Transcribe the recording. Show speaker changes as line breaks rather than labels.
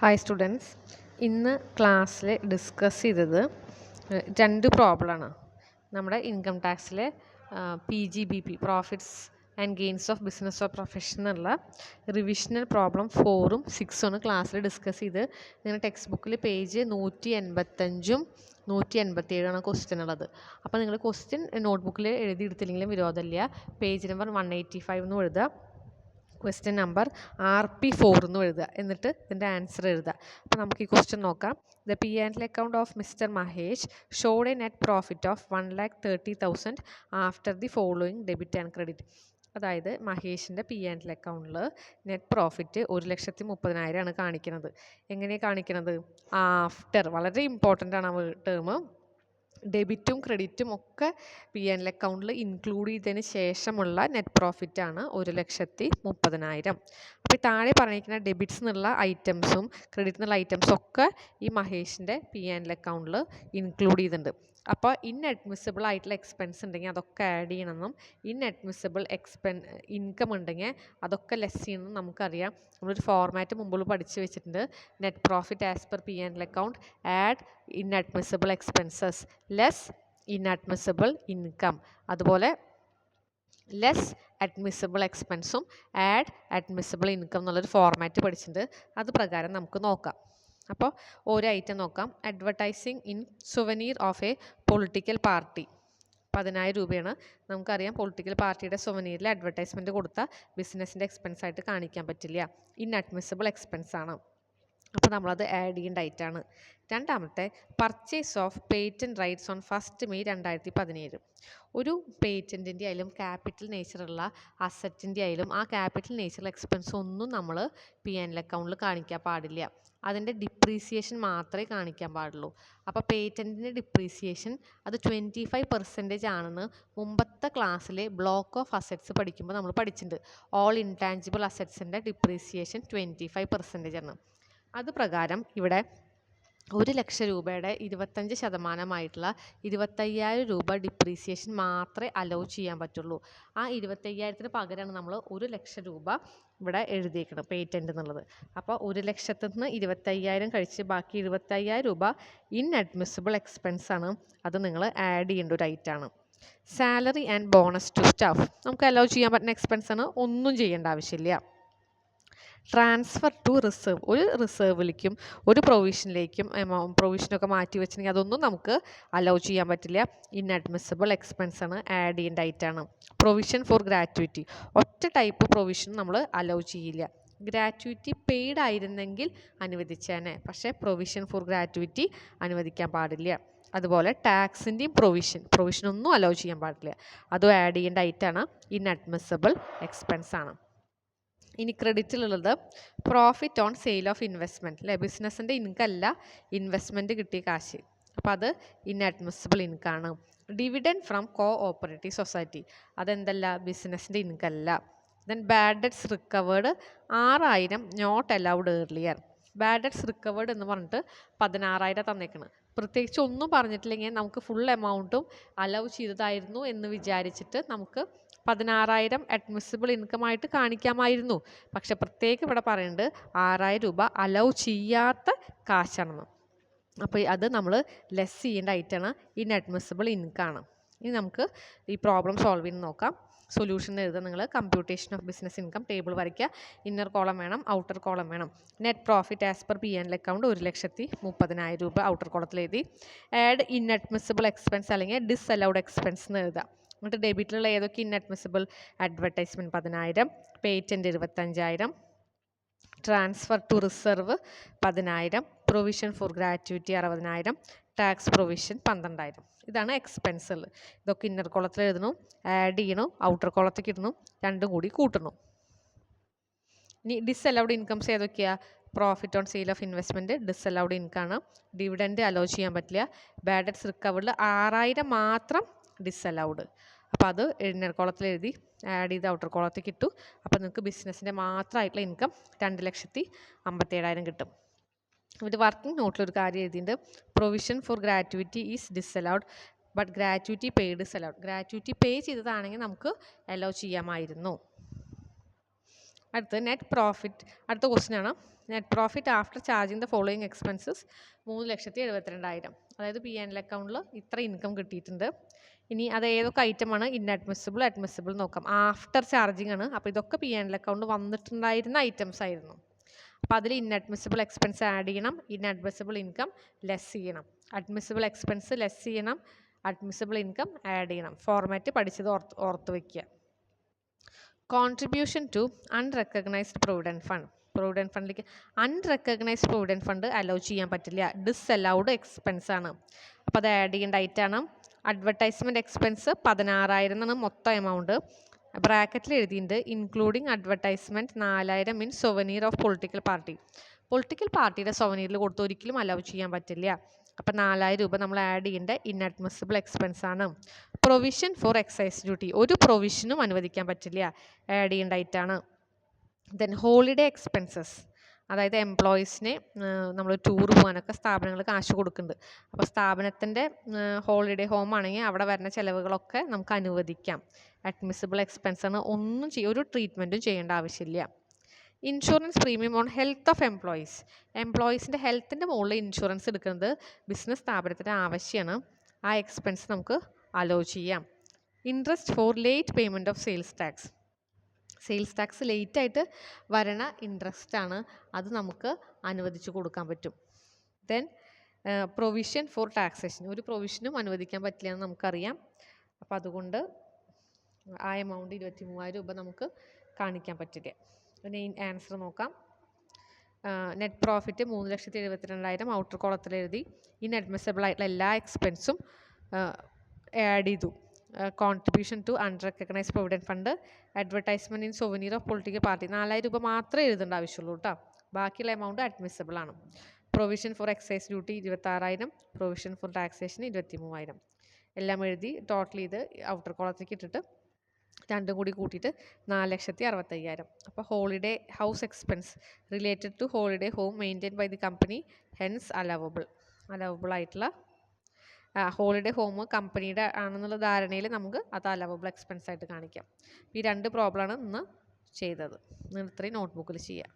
Hi students, ഇന്ന് ക്ലാസ്സിൽ discuss ചെയ്തത് രണ്ട് പ്രോബ്ലമാണ്. നമ്മുടെ ഇൻകം ടാക്സിലെ PGBP profits and gains of business of പ്രൊഫഷനുള്ള റിവിഷണൽ പ്രോബ്ലം 4ഉം 6ഉമാണ് ക്ലാസ്സിൽ ഡിസ്കസ് ചെയ്ത്. നിങ്ങളുടെ ടെക്സ്റ്റ് ബുക്കിൽ പേജ് 185ഉം 187ആണ് ക്വസ്റ്റ്യൻ ഉള്ളത്. അപ്പോൾ നിങ്ങൾ ക്വസ്റ്റ്യൻ നോട്ട്ബുക്കിൽ എഴുതിയെടുത്തില്ലെങ്കിലും വിരോധമില്ല. പേജ് നമ്പർ 185 എന്ന് എഴുതുക, ക്വസ്റ്റ്യൻ നമ്പർ RP4 എന്ന് എഴുതുക, എന്നിട്ട് ഇതിൻ്റെ ആൻസർ എഴുതുക. അപ്പോൾ നമുക്ക് ഈ ക്വസ്റ്റ്യൻ നോക്കാം. The P&L account of mister Mahesh showed a net profit of 1,30,000 after the following debit and credit. അതായത് മഹേഷിൻ്റെ P&L അക്കൗണ്ടിൽ നെറ്റ് പ്രോഫിറ്റ് 1,30,000 ആണ് കാണിക്കുന്നത്. എങ്ങനെയാണ് കാണിക്കുന്നത്? ആഫ്റ്റർ, വളരെ ഇമ്പോർട്ടൻ്റ് ആണ് ആ ടേം. ഡെബിറ്റും ക്രെഡിറ്റും ഒക്കെ P&L അക്കൗണ്ടിൽ ഇൻക്ലൂഡ് ചെയ്തതിന് ശേഷമുള്ള നെറ്റ് പ്രോഫിറ്റ് ആണ് 1,30,000. അപ്പോൾ ഈ താഴെ പറഞ്ഞിരിക്കുന്ന ഡെബിറ്റ്സ് എന്നുള്ള ഐറ്റംസും ക്രെഡിറ്റ് എന്നുള്ള ഐറ്റംസും ഒക്കെ ഈ മഹേഷിൻ്റെ P&L അക്കൗണ്ടിൽ ഇൻക്ലൂഡ് ചെയ്തിട്ടുണ്ട്. അപ്പോൾ ഇൻഅഡ്മിസിബിൾ ആയിട്ടുള്ള എക്സ്പെൻസ് ഉണ്ടെങ്കിൽ അതൊക്കെ ആഡ് ചെയ്യണമെന്നും ഇൻഅഡ്മിസിബിൾ ഇൻകം ഉണ്ടെങ്കിൽ അതൊക്കെ ലെസ് ചെയ്യണമെന്നും നമുക്കറിയാം. നമ്മളൊരു ഫോർമാറ്റ് മുമ്പ് പഠിച്ചു വെച്ചിട്ടുണ്ട്. Net profit as per P&L account add inadmissible expenses less inadmissible income, അതുപോലെ ലെസ് അഡ്മിസിബിൾ എക്സ്പെൻസും ആഡ് അഡ്മിസിബിൾ ഇൻകം എന്നുള്ളൊരു ഫോർമാറ്റ് പഠിച്ചിട്ടുണ്ട്. അത് പ്രകാരം നമുക്ക് നോക്കാം. അപ്പോൾ ഓരോ ഐറ്റം നോക്കാം. Advertising in souvenir of a political party 10,000 രൂപയാണ്. നമുക്കറിയാം പൊളിറ്റിക്കൽ പാർട്ടിയുടെ സുവനീറിൽ അഡ്വർടൈസ്മെൻറ്റ് കൊടുത്താൽ ബിസിനസ്സിൻ്റെ എക്സ്പെൻസ് ആയിട്ട് കാണിക്കാൻ പറ്റില്ല, ഇൻഅഡ്മിസിബിൾ എക്സ്പെൻസ് ആണ്. അപ്പോൾ നമ്മളത് ആഡ് ചെയ്യേണ്ട ഐറ്റാണ്. രണ്ടാമത്തെ purchase of patent rights on 1 May 2017. ഒരു പേറ്റൻറ്റിൻ്റെ ആയാലും ക്യാപിറ്റൽ നേച്ചറുള്ള അസറ്റിൻ്റെ ആയാലും ആ ക്യാപിറ്റൽ നേച്ചറുള്ള എക്സ്പെൻസ് ഒന്നും നമ്മൾ P&L അക്കൗണ്ടിൽ കാണിക്കാൻ പാടില്ല. അതിൻ്റെ ഡിപ്രീസിയേഷൻ മാത്രമേ കാണിക്കാൻ പാടുള്ളൂ. അപ്പോൾ പേറ്റൻറ്റിൻ്റെ ഡിപ്രീസിയേഷൻ അത് 25% ആണെന്ന് മുമ്പത്തെ ക്ലാസ്സിലെ ബ്ലോക്ക് ഓഫ് അസറ്റ്സ് പഠിക്കുമ്പോൾ നമ്മൾ പഠിച്ചിട്ടുണ്ട്. ഓൾ ഇൻടാഞ്ചിബിൾ അസറ്റ്സിൻ്റെ ഡിപ്രീസിയേഷൻ 25% ആണ്. അത് പ്രകാരം ഇവിടെ 1,00,000 രൂപയുടെ 25% 25,000 രൂപ ഡിപ്രീസിയേഷൻ മാത്രമേ അലോ ചെയ്യാൻ പറ്റുള്ളൂ. ആ 25,000 പകരമാണ് നമ്മൾ 1,00,000 രൂപ ഇവിടെ എഴുതിയേക്കണം പേറ്റൻ്റ് എന്നുള്ളത്. അപ്പോൾ 1,00,000 നിന്ന് 25,000 കഴിച്ച് ബാക്കി 25,000 രൂപ ഇൻഅഡ്മിസിബിൾ എക്സ്പെൻസ് ആണ്. അത് നിങ്ങൾ ആഡ് ചെയ്യേണ്ട ഒരു ഐറ്റാണ്. Salary and bonus to staff നമുക്ക് അലോ ചെയ്യാൻ പറ്റുന്ന എക്സ്പെൻസ് ആണ്, ഒന്നും ചെയ്യേണ്ട ആവശ്യമില്ല. ട്രാൻസ്ഫർ ടു റിസർവ്, ഒരു റിസർവിലേക്കും ഒരു പ്രൊവിഷനിലേക്കും പ്രൊവിഷനൊക്കെ മാറ്റി വെച്ചിട്ടുണ്ടെങ്കിൽ അതൊന്നും നമുക്ക് അലോ ചെയ്യാൻ പറ്റില്ല, ഇൻഅഡ്മിസിബിൾ എക്സ്പെൻസ് ആണ്, ആഡ് ചെയ്യേണ്ട ഐറ്റാണ്. പ്രൊവിഷൻ ഫോർ ഗ്രാറ്റുവിറ്റി, ഒറ്റ ടൈപ്പ് പ്രൊവിഷൻ നമ്മൾ അലോ ചെയ്യില്ല. ഗ്രാറ്റുവിറ്റി പെയ്ഡ് ആയിരുന്നെങ്കിൽ അനുവദിച്ചേനെ, പക്ഷേ പ്രൊവിഷൻ ഫോർ ഗ്രാറ്റുവിറ്റി അനുവദിക്കാൻ പാടില്ല. അതുപോലെ ടാക്സിൻ്റെയും പ്രൊവിഷനൊന്നും അലോ ചെയ്യാൻ പാടില്ല, അതും ആഡ് ചെയ്യേണ്ട ഐറ്റാണ്, ഇൻഅഡ്മിസിബിൾ എക്സ്പെൻസ് ആണ്. ഇനി ക്രെഡിറ്റിലുള്ളത് profit on sale of investment, അല്ലേ, ബിസിനസ്സിൻ്റെ ഇൻകം അല്ല, ഇൻവെസ്റ്റ്മെൻറ്റ് കിട്ടിയ കാശ്, അപ്പോൾ അത് ഇൻഅഡ്മിസിബിൾ ഇൻകം ആണ്. Dividend from cooperative society, അതെന്തല്ല, ബിസിനസ്സിൻ്റെ ഇൻകം അല്ല. Then bad debts recovered 6,000 not allowed earlier. Bad debts recovered എന്ന് പറഞ്ഞിട്ട് 16,000 തന്നേക്കണം. പ്രത്യേകിച്ച് ഒന്നും പറഞ്ഞിട്ടില്ലെങ്കിൽ നമുക്ക് ഫുൾ എമൗണ്ടും അലൗ ചെയ്തതായിരുന്നു എന്ന് വിചാരിച്ചിട്ട് നമുക്ക് 16,000 അഡ്മിസിബിൾ ഇൻകം ആയിട്ട് കാണിക്കാമായിരുന്നു. പക്ഷെ പ്രത്യേകം ഇവിടെ പറയുന്നുണ്ട് 6,000 രൂപ അലൗ ചെയ്യാത്ത കാശാണെന്ന്. അപ്പോൾ അത് നമ്മൾ ലെസ് ചെയ്യേണ്ട ഐറ്റാണ്, ഇൻഅഡ്മിസിബിൾ ഇൻകം ആണ്. ഇനി നമുക്ക് ഈ പ്രോബ്ലം സോൾവ് ചെയ്ത് നോക്കാം. സൊല്യൂഷൻ എഴുതുക. നിങ്ങൾ computation of business income table വരയ്ക്കുക. ഇന്നർ കോളം വേണം, ഔട്ടർ കോളം വേണം. Net profit as per P&L account 1,30,000 രൂപ ഔട്ടർ കോളത്തിൽ എഴുതി. ആഡ് ഇൻഅഡ്മിസിബിൾ എക്സ്പെൻസ് അല്ലെങ്കിൽ ഡിസ്അലൗഡ് എക്സ്പെൻസ് എന്ന് എഴുതുക. എന്നിട്ട് ഡെബിറ്റിലുള്ള ഏതൊക്കെ inadmissible, advertisement 10,000, patent 25,000, transfer to reserve 10,000, provision for gratuity 60,000, tax provision 12,000. ഇതാണ് എക്സ്പെൻസുകൾ. ഇതൊക്കെ ഇന്നർ കോളത്തിൽ എഴുതണം, ആഡ് ചെയ്യണം, ഔട്ടർ കോളത്തേക്ക് ഇടണം, രണ്ടും കൂടി കൂട്ടണം. ഇനി ഡിസ്അലൗഡ് ഇൻകംസ് ഏതൊക്കെയാണ്? Profit on sale of investment disallowed income ആണ്. ഡിവിഡൻറ്റ് അലോ ചെയ്യാൻ പറ്റില്ല. ബാഡ് ഡെറ്റ്സ് റിക്കവേർഡിൽ 6,000 മാത്രം ഡിസ്അലൗഡ്. അപ്പോൾ അത് ഇന്നർ കോളത്തിൽ എഴുതി ആഡ് ചെയ്ത് ഔട്ടർ കോളത്തേക്ക് ഇട്ടു. അപ്പോൾ നിങ്ങൾക്ക് ബിസിനസ്സിൻ്റെ മാത്രമായിട്ടുള്ള ഇൻകം 2,57,000 കിട്ടും. ഒരു വർക്കിംഗ് നോട്ടിലൊരു കാര്യം എഴുതിയിട്ടുണ്ട്. Provision for gratuity is disallowed but gratuity paid is allowed. Gratuity pay ചെയ്തതാണെങ്കിൽ നമുക്ക് അലോ ചെയ്യാമായിരുന്നു. അടുത്ത് നെറ്റ് പ്രോഫിറ്റ്. അടുത്ത ക്വസ്റ്റ്യൻ ആണ് net profit after charging the following expenses 3,72,000. അതായത് P&L അക്കൗണ്ടിൽ ഇത്ര ഇൻകം കിട്ടിയിട്ടുണ്ട്. ഇനി അത് ഏതൊക്കെ ഐറ്റമാണ് ഇൻഅഡ്മിസിബിൾ അഡ്മിസിബിൾ നോക്കാം. ആഫ്റ്റർ ചാർജിങ് ആണ്. അപ്പോൾ ഇതൊക്കെ P&L അക്കൗണ്ട് വന്നിട്ടുണ്ടായിരുന്ന ഐറ്റംസ് ആയിരുന്നു. അപ്പോൾ അതിൽ ഇൻഅഡ്മിസിബിൾ എക്സ്പെൻസ് ആഡ് ചെയ്യണം, ഇൻഅഡ്മിസിബിൾ ഇൻകം ലെസ് ചെയ്യണം. അഡ്മിസിബിൾ എക്സ്പെൻസ് ലെസ് ചെയ്യണം, അഡ്മിസിബിൾ ഇൻകം ആഡ് ചെയ്യണം. ഫോർമാറ്റ് പഠിച്ചത് ഓർത്ത് വയ്ക്കുക. Contribution to unrecognised provident fund. Provident ഫണ്ടിലേക്ക് അൺറെക്കഗ്നൈസ്ഡ് പ്രൊവിഡൻറ്റ് ഫണ്ട് അലോ ചെയ്യാൻ പറ്റില്ല, ഡിസ്അലൗഡ് എക്സ്പെൻസ് ആണ്. അപ്പോൾ അത് ആഡ് ചെയ്യേണ്ട ഐറ്റാണ്. അഡ്വർടൈസ്മെൻറ്റ് എക്സ്പെൻസ് 16,000 എന്നാണ് മൊത്തം എമൗണ്ട്. ബ്രാക്കറ്റിൽ എഴുതിയിട്ടുണ്ട് including advertisement 4,000 in souvenir of political party. Political പാർട്ടിയുടെ സൊവനീറിൽ കൊടുത്ത് ഒരിക്കലും അലൗ ചെയ്യാൻ പറ്റില്ല. അപ്പോൾ 4,000 രൂപ നമ്മൾ ആഡ് ചെയ്യേണ്ട ഇൻഅഡ്മിസിബിൾ എക്സ്പെൻസ് ആണ്. പ്രൊവിഷൻ ഫോർ എക്സൈസ് ഡ്യൂട്ടി, ഒരു പ്രൊവിഷനും അനുവദിക്കാൻ പറ്റില്ല, ആഡ് ചെയ്യേണ്ട ഐറ്റാണ്. ദെൻ ഹോളിഡേ എക്സ്പെൻസസ്, അതായത് എംപ്ലോയീസിനെ നമ്മൾ ടൂർ പോകാനൊക്കെ സ്ഥാപനങ്ങൾ കാശ് കൊടുക്കുന്നുണ്ട്. അപ്പോൾ സ്ഥാപനത്തിൻ്റെ ഹോളിഡേ ഹോം ആണെങ്കിൽ അവിടെ വരുന്ന ചിലവുകളൊക്കെ നമുക്ക് അനുവദിക്കാം. അഡ്മിസിബിൾ എക്സ്പെൻസ് ആണ്, ഒന്നും ഒരു ട്രീറ്റ്മെൻറ്റും ചെയ്യേണ്ട ആവശ്യമില്ല. Insurance premium on health of employees, എംപ്ലോയീസിൻ്റെ ഹെൽത്തിൻ്റെ മുകളിൽ ഇൻഷുറൻസ് എടുക്കുന്നത് ബിസിനസ് സ്ഥാപനത്തിൻ്റെ ആവശ്യമാണ്. ആ എക്സ്പെൻസ് നമുക്ക് അലോ ചെയ്യാം. Interest four late payment of sales tax, sales tax late ആയിട്ട് വരണ ഇൻട്രസ്റ്റ് ആണ്, അത് നമുക്ക് അനുവദിച്ച് കൊടുക്കാൻ പറ്റും. ദെൻ പ്രൊവിഷൻ ഫോർ ടാക്സേഷൻ, ഒരു പ്രൊവിഷനും അനുവദിക്കാൻ പറ്റില്ല എന്ന് നമുക്കറിയാം. അപ്പോൾ അതുകൊണ്ട് ആ എമൗണ്ട് 23,000 രൂപ നമുക്ക് കാണിക്കാൻ പറ്റില്ല. പിന്നെ ആൻസർ നോക്കാം. നെറ്റ് പ്രോഫിറ്റ് 3,72,000 ഔട്ടർ കോളത്തിൽ എഴുതി. ഇൻഅഡ്മിസിബിൾ ആയിട്ടുള്ള എല്ലാ എക്സ്പെൻസും ആഡ് ചെയ്തു. Contribution to unrecognised provident fund, advertisement in souvenir of political party 4,000 രൂപ മാത്രമേ എഴുതേണ്ട ആവശ്യമുള്ളൂ കേട്ടോ. ബാക്കിയുള്ള എമൗണ്ട് അഡ്മിസിബിൾ ആണ്. Provision for excise duty 26,000, provision for taxation 23,000. എല്ലാം എഴുതി ടോട്ടൽ ചെയ്ത് ഔട്ടർ കോളത്തേക്ക് ഇട്ടിട്ട് രണ്ടും കൂടി കൂട്ടിയിട്ട് 4,65,000. അപ്പോൾ holiday house expense related to holiday home maintain by the company, hence allowable ആയിട്ടുള്ള ഹോളിഡേ ഹോം കമ്പനിയുടെ ആണെന്നുള്ള ധാരണയിൽ നമുക്ക് അത് അലവബിൾ എക്സ്പെൻസ് ആയിട്ട് കാണിക്കാം. ഈ 2 പ്രോബ്ലമാണ് ഇന്ന് ചെയ്തത്. നിങ്ങൾ ഇത്രയും നോട്ട്ബുക്കിൽ ചെയ്യുക.